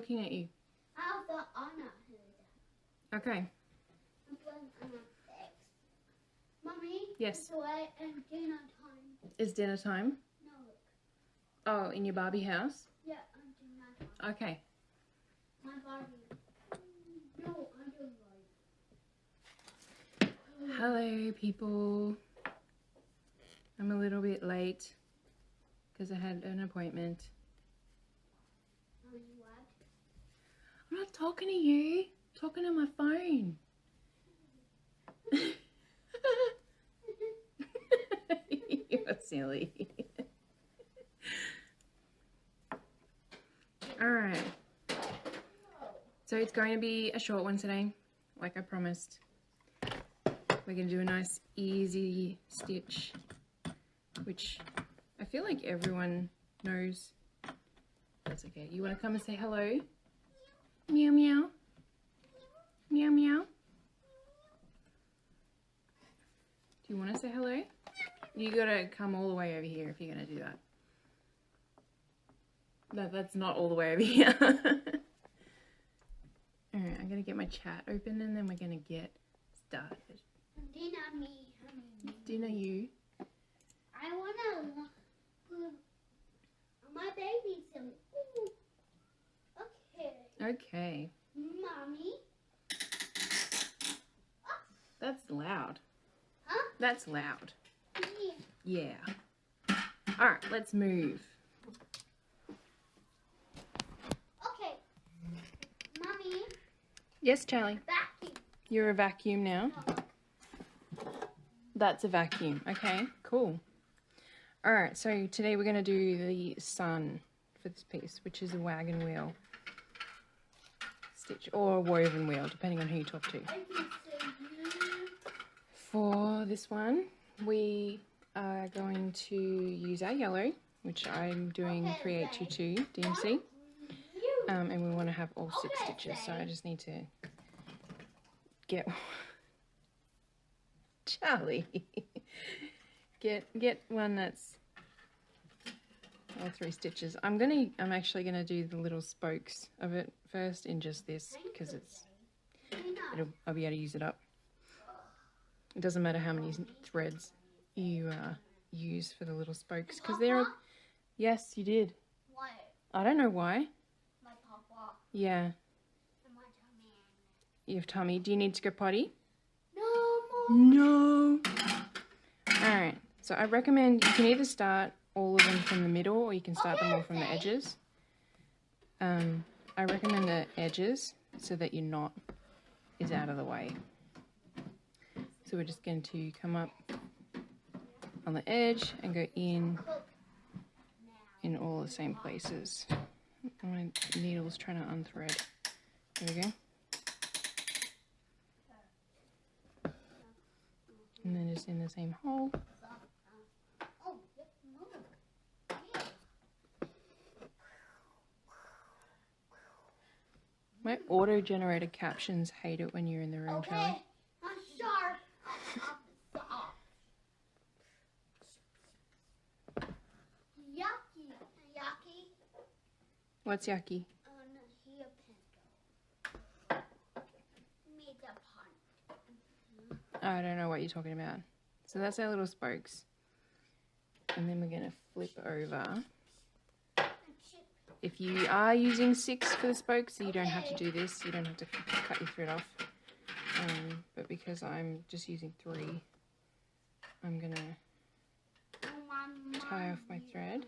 looking at you. I thought Anna heard that. Okay. I'm playing Anna X. Mummy? Yes. It's away and dinner time. Is dinner time? No, look. Oh, in your Barbie house? Yeah, I'm doing that one. Okay. My Barbie. No, I'm doing Barbie. Hello, people. I'm a little bit late because I had an appointment. Mommy, what? I'm not talking to you. I'm talking to my phone. You're silly. Alright. So it's going to be a short one today, like I promised. We're going to do a nice easy stitch, which I feel like everyone knows. That's okay. You want to come and say hello? Meow meow. Meow meow. Do you want to say hello? You gotta come all the way over here if you're gonna do that. No, that's not all the way over here. Alright, I'm gonna get my chat open and then we're gonna get started. Dinner me. Dinner you. I wanna my baby's in. Okay. Okay. Mommy. That's loud. Huh? That's loud. Yeah. Yeah. Alright, let's move. Okay. Mommy. Yes, Charlie. Vacuum. You're a vacuum now. That's a vacuum. Okay, cool. Alright, so today we're going to do the sun for this piece, which is a wagon wheel stitch, or a woven wheel, depending on who you talk to. For this one, we are going to use our yellow, which I'm doing 3822 DMC, and we want to have all 6 stitches, so I just need to get... Charlie! get one that's all 3 stitches. I'm actually gonna do the little spokes of it first in just this because I'll be able to use it up. It doesn't matter how many threads you use for the little spokes because they're... Yes, you did. Why? I don't know why. My papa. Yeah. And my tummy. You have tummy. Do you need to go potty? No, Mom. No. Alright, so I recommend you can either start all of them from the middle or you can start them all from the edges. I recommend the edges so that your knot is out of the way. So we're just going to come up on the edge and go in all the same places. My needle's trying to unthread. There we go. And then just in the same hole. My auto-generated captions hate it when you're in the room, Charlie. Sharp. Yucky. Yucky. What's yucky? I don't know what you're talking about. So that's our little spokes. And then we're going to flip over. If you are using 6 for the spokes, you don't have to do this. You don't have to cut your thread off. But because I'm just using 3, I'm going to tie off my thread.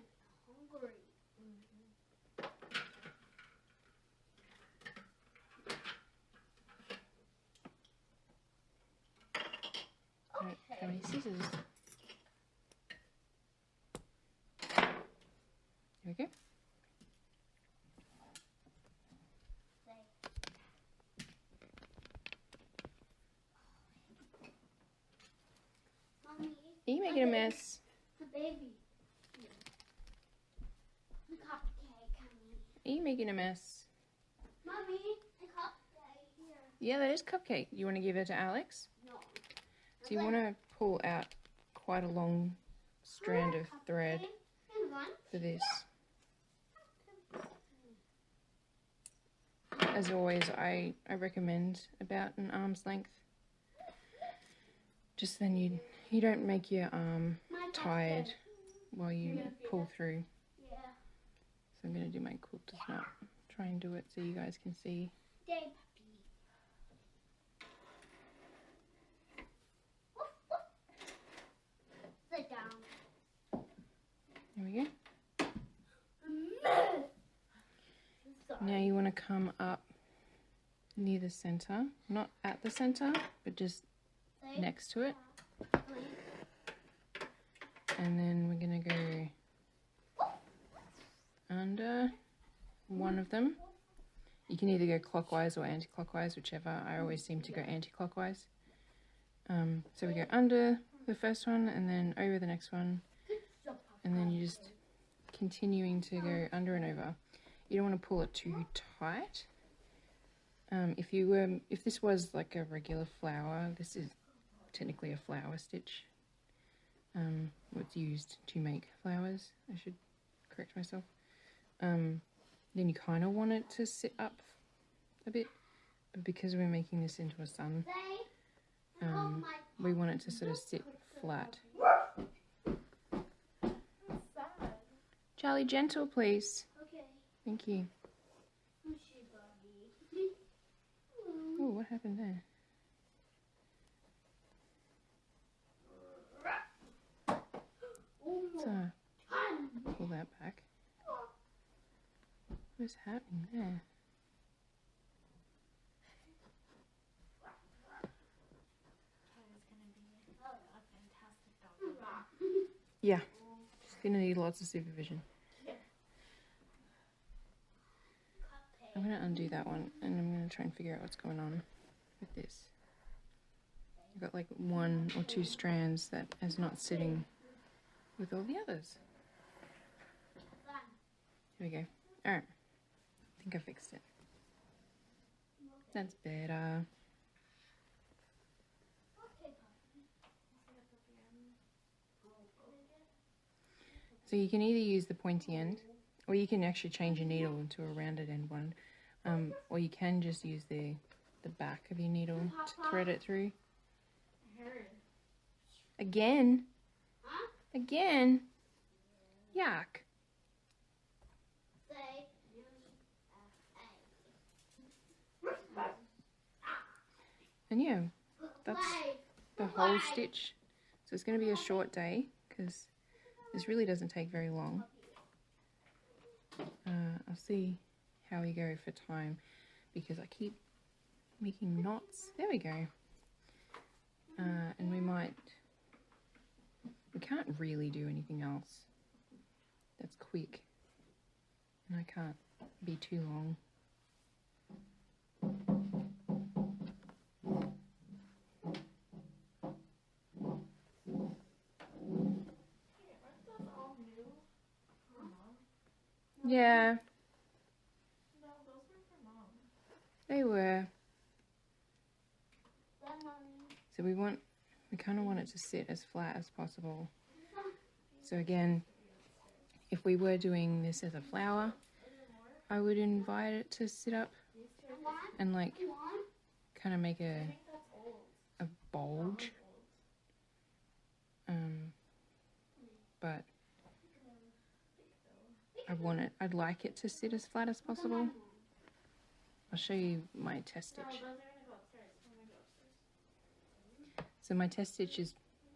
I don't have any scissors. There we go. Are you making a mess? The baby. The cupcake, honey. Are you making a mess? Mommy, the cupcake here. Yeah, that is cupcake. You want to give it to Alex? No. So you want to pull out quite a long strand of thread for this. as always, I recommend about an arm's length. Just then you don't make your arm tired while you pull through. Yeah. So I'm going to do my quilter's knot. Try and do it so you guys can see. Day puppy. Woof, woof. Sit down. There we go. Now you want to come up near the center, not at the center, but just next to it. And then we're going to go under one of them. You can either go clockwise or anti-clockwise, whichever. I always seem to go anti-clockwise. So we go under the first one and then over the next one. And then you just continuing to go under and over. You don't want to pull it too tight. If this was like a regular flower, this is technically a flower stitch. What's used to make flowers, I should correct myself. Then you kind of want it to sit up a bit, but because we're making this into a sun, we want it to sort of sit flat. Charlie, gentle, please. Okay. Thank you. Oh, what happened there? So, pull that back. What's happening there? Yeah, she's gonna need lots of supervision. I'm gonna undo that one and I'm gonna try and figure out what's going on with this. I've got like 1 or 2 strands that is not sitting with all the others. There we go. Alright. I think I fixed it. That's better. So you can either use the pointy end, or you can actually change your needle into a rounded end one. Or you can just use the back of your needle to thread it through. Again? Again? Yuck. And yeah, that's the whole stitch. So it's going to be a short day because this really doesn't take very long. I'll see how we go for time because I keep making knots. There we go. And we can't really do anything else that's quick. And I can't be too long. Yeah. No, those were for Mom. They were. So we kind of want it to sit as flat as possible. So again, if we were doing this as a flower, I would invite it to sit up and like kind of make a bulge. But I'd like it to sit as flat as possible. I'll show you my test stitch. So my test stitch is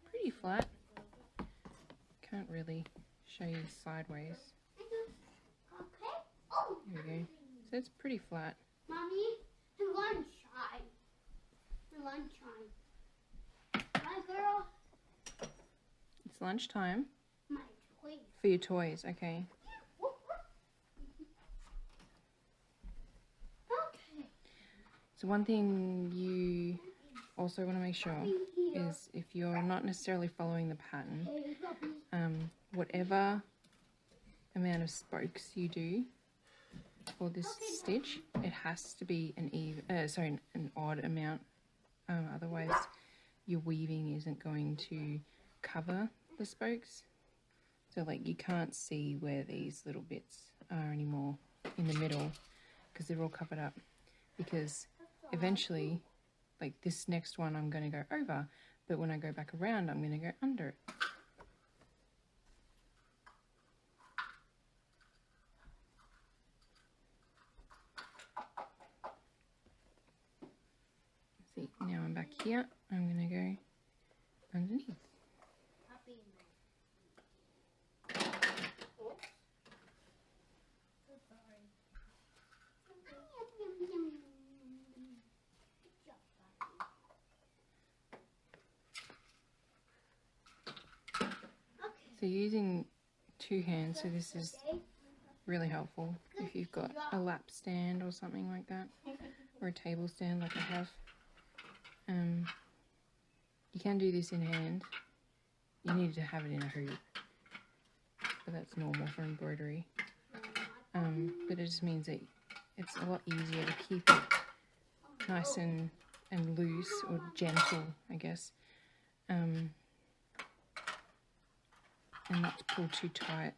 pretty flat. Can't really show you sideways. There we go. So it's pretty flat. Mommy, the lunchtime. The lunchtime. My girl. It's lunchtime. My toy. For your toys, okay. Okay. So one thing you also want to make sure is if you're not necessarily following the pattern, whatever amount of spokes you do for this stitch, it has to be an odd amount. Otherwise, your weaving isn't going to cover the spokes. So like you can't see where these little bits are anymore in the middle because they're all covered up. because eventually, like this next one I'm going to go over, but when I go back around I'm going to go under it. See, now I'm back here, I'm going to go underneath. So using two hands, so this is really helpful if you've got a lap stand or something like that, or a table stand like I have. You can do this in hand. You need to have it in a hoop, but that's normal for embroidery. But it just means that it's a lot easier to keep it nice and loose, or gentle, I guess, and not to pull too tight,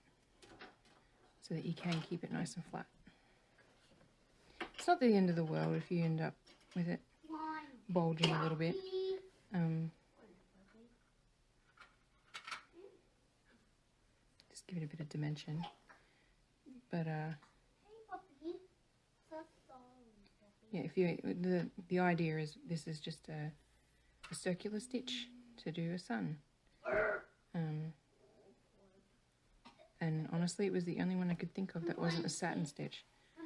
so that you can keep it nice and flat. It's not the end of the world if you end up with it bulging a little bit. Just give it a bit of dimension. But yeah, if you the idea is this is just a circular stitch to do a sun. And honestly, it was the only one I could think of that wasn't a satin stitch. I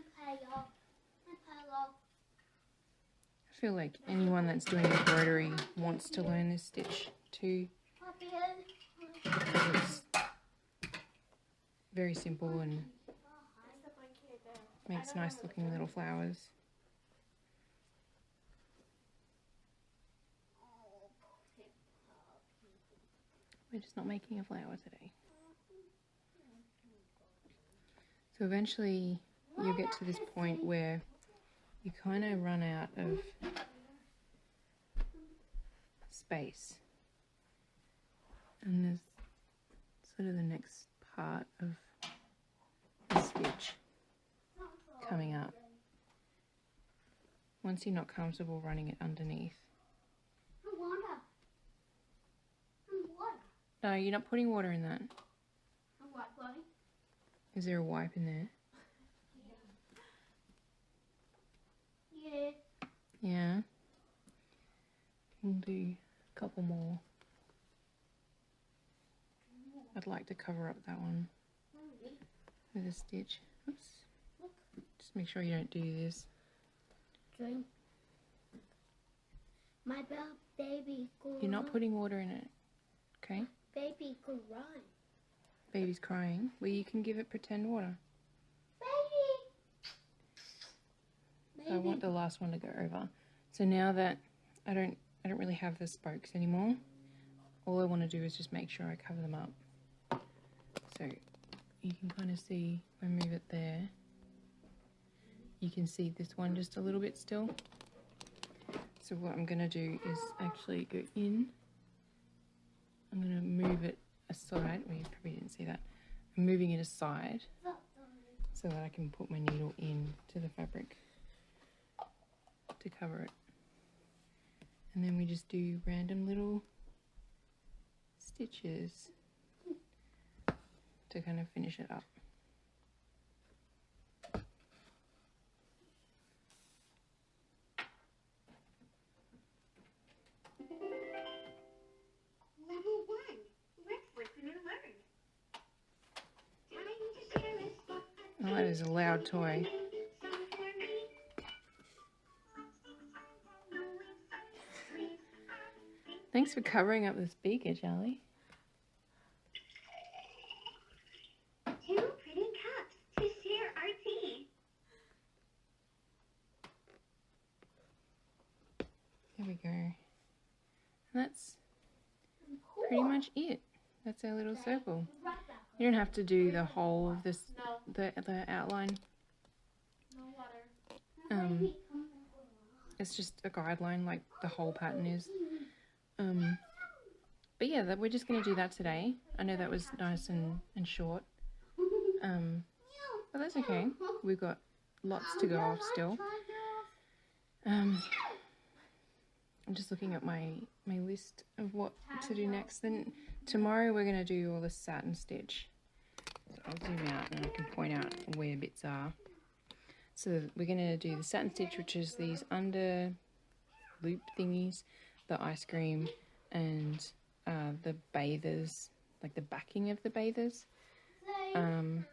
feel like anyone that's doing embroidery wants to learn this stitch too, because it's very simple and makes nice looking little flowers. We're just not making a flower today. So eventually you'll get to this point where you kind of run out of space. And there's sort of the next part of the stitch coming up. Once you're not comfortable running it underneath. No, you're not putting water in that. Is there a wipe in there? Yeah. Yeah. We'll do a couple more. I'd like to cover up that one with a stitch. Oops. Just make sure you don't do this. Drink. My baby could You're not putting water in it, okay? Baby could run. Baby's crying. Well, you can give it pretend water. Baby. So I want the last one to go over. So now that I don't really have the spokes anymore, all I want to do is just make sure I cover them up. So you can kind of see, if I move it there, you can see this one just a little bit still. So what I'm going to do is actually go in. I'm going to move it aside. Well, you probably didn't see that. I'm moving it aside so that I can put my needle in to the fabric to cover it. And then we just do random little stitches to kind of finish it up. Level 1. Let's listen and learn. Time to share this book. Oh, that is a loud toy. Thanks for covering up the speaker, Charlie. 2 pretty cups to share our tea. There we go. And that's pretty much it. That's our little circle. You don't have to do the whole of this, the outline. No water. It's just a guideline like the whole pattern is. But yeah, we're just going to do that today. I know that was nice and short. But that's okay. We've got lots to go off still. I'm just looking at my list of what to do next. Then tomorrow we're going to do all the satin stitch. So I'll zoom out and I can point out where bits are. So we're going to do the satin stitch, which is these under loop thingies, the ice cream, and the bathers, like the backing of the bathers. And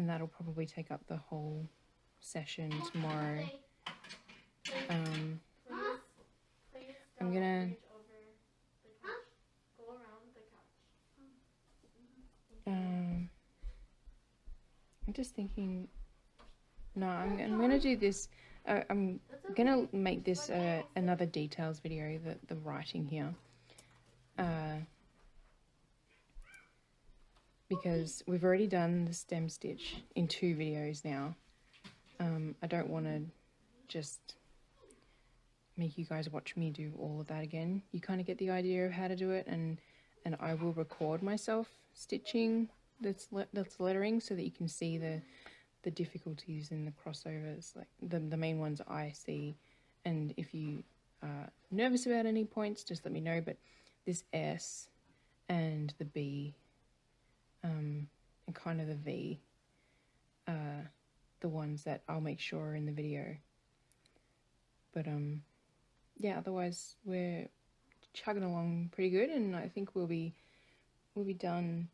that'll probably take up the whole session tomorrow. I'm gonna I'm just thinking, no, I'm gonna do this. I'm gonna make this another details video, the writing here, because we've already done the stem stitch in 2 videos now. I don't want to just make you guys watch me do all of that again. You kind of get the idea of how to do it, and I will record myself stitching that's lettering so that you can see the difficulties in the crossovers, like the main ones I see. And if you are nervous about any points, just let me know. But this S and the B and kind of the V are the ones that I'll make sure are in the video. But yeah, otherwise we're chugging along pretty good, and I think we'll be done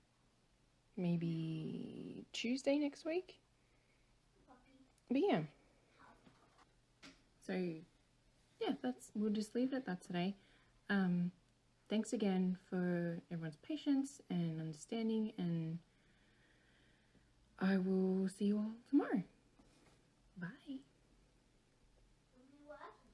maybe Tuesday next week. But yeah, so yeah, we'll just leave it at that today. Thanks again for everyone's patience and understanding, and I will see you all tomorrow.